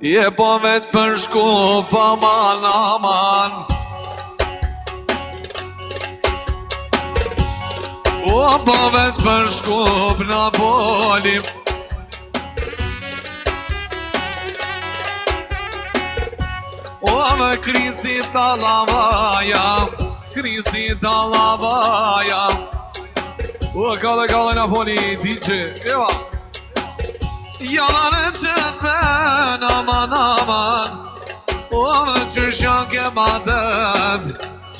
Je po veç për shkup aman aman. O po veç për shkup në polim. O me krisi të lavaja, krisi të lavaja. O kale në poli, DJ, eva. Yalan içinden aman aman. O me çüşya ke madet,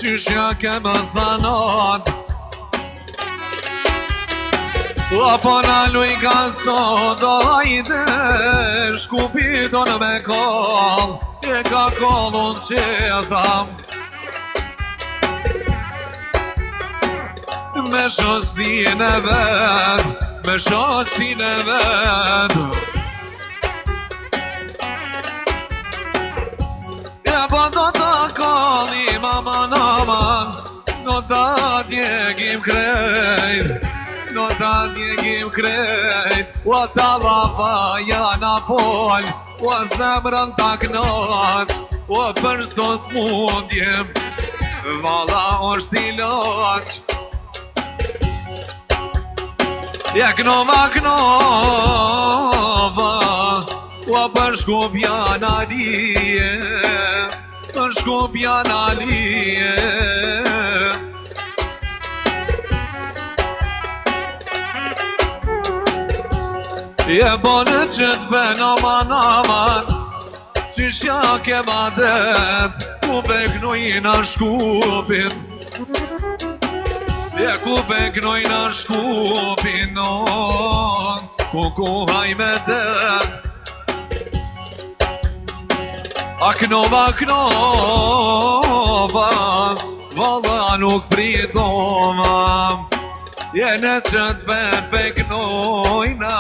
çüşya ke mazanat. O pona lui kaso dojde, shkupiton me kol, e ka kolun qezam. Me shostin e vet, me shostin e vet. E po do të kolim aman aman, do të djegim krejt, do të djegim krejt. O të lavaja në pol, o zemrën të knoq, o për shto smundjem, valla është i loq. Ja knova, o për shkupja në lije, për shkupja në lije. Je bonë që t'ben aman aman, qyshja ke madet, ku beknuj në shkupin. E ku beknoj në shkupin non, ku haj me dem. A knova, valla nuk pritoma. Je në që t'ben beknojna,